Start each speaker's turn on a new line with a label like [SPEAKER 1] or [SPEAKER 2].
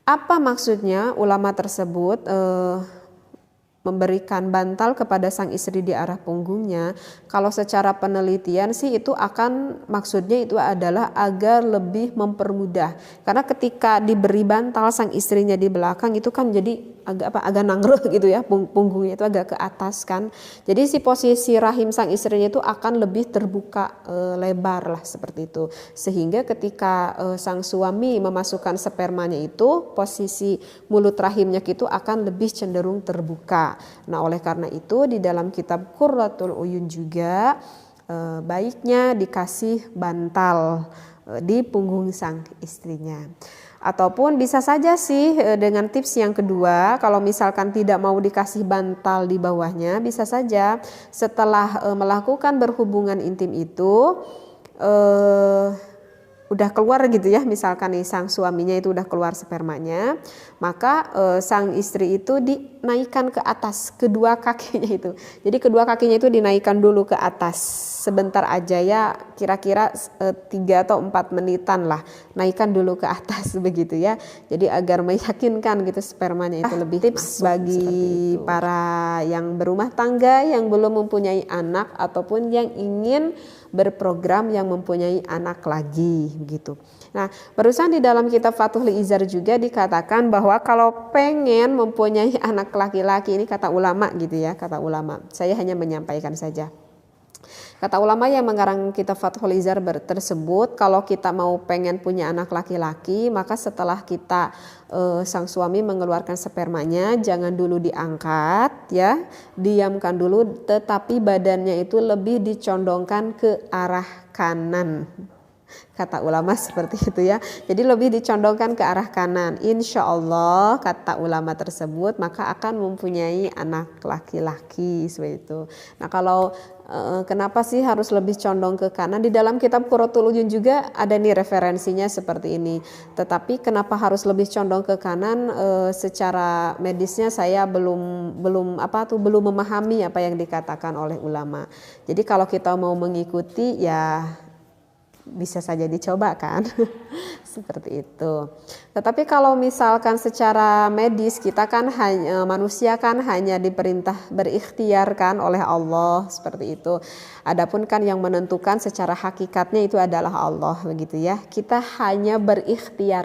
[SPEAKER 1] Apa maksudnya ulama tersebut memberikan bantal kepada sang istri di arah punggungnya? Kalau secara penelitian sih itu akan maksudnya itu adalah agar lebih mempermudah, karena ketika diberi bantal sang istrinya di belakang itu kan jadi agak nangreh gitu ya, punggungnya itu agak ke atas kan, jadi si posisi rahim sang istrinya itu akan lebih terbuka lebar lah seperti itu, sehingga ketika sang suami memasukkan spermanya itu posisi mulut rahimnya itu akan lebih cenderung terbuka. Nah, oleh karena itu di dalam kitab Qurratul Uyun juga baiknya dikasih bantal di punggung sang istrinya. Ataupun bisa saja sih dengan tips yang kedua, kalau misalkan tidak mau dikasih bantal di bawahnya, bisa saja setelah melakukan berhubungan intim itu udah keluar gitu ya, misalkan nih sang suaminya itu udah keluar spermanya, maka sang istri itu dinaikkan ke atas kedua kakinya itu. Jadi kedua kakinya itu dinaikkan dulu ke atas sebentar aja ya, kira-kira 3 atau 4 menitan lah, naikkan dulu ke atas begitu ya. Jadi agar meyakinkan gitu spermanya itu lebih tips bagi para yang berumah tangga yang belum mempunyai anak ataupun yang ingin berprogram yang mempunyai anak lagi begitu. Nah, barusan di dalam kitab Fathul Izar juga dikatakan bahwa kalau pengen mempunyai anak laki-laki, ini kata ulama gitu ya, kata ulama. Saya hanya menyampaikan saja. Kata ulama yang mengarang kitab Fathul Izar tersebut, kalau kita mau pengen punya anak laki-laki, maka setelah kita sang suami mengeluarkan spermanya, jangan dulu diangkat ya, diamkan dulu, tetapi badannya itu lebih dicondongkan ke arah kanan. Kata ulama seperti itu ya. Jadi lebih dicondongkan ke arah kanan. Insya Allah kata ulama tersebut maka akan mempunyai anak laki-laki seperti itu. Nah, kalau kenapa sih harus lebih condong ke kanan? Di dalam kitab Qurratul Uyun juga ada nih referensinya seperti ini. Tetapi kenapa harus lebih condong ke kanan? Secara medisnya saya belum memahami apa yang dikatakan oleh ulama. Jadi kalau kita mau mengikuti ya bisa saja dicoba kan. Seperti itu. Tetapi kalau misalkan secara medis kita kan manusia kan hanya diperintah berikhtiar kan oleh Allah seperti itu. Adapun kan yang menentukan secara hakikatnya itu adalah Allah begitu ya. Kita hanya berikhtiar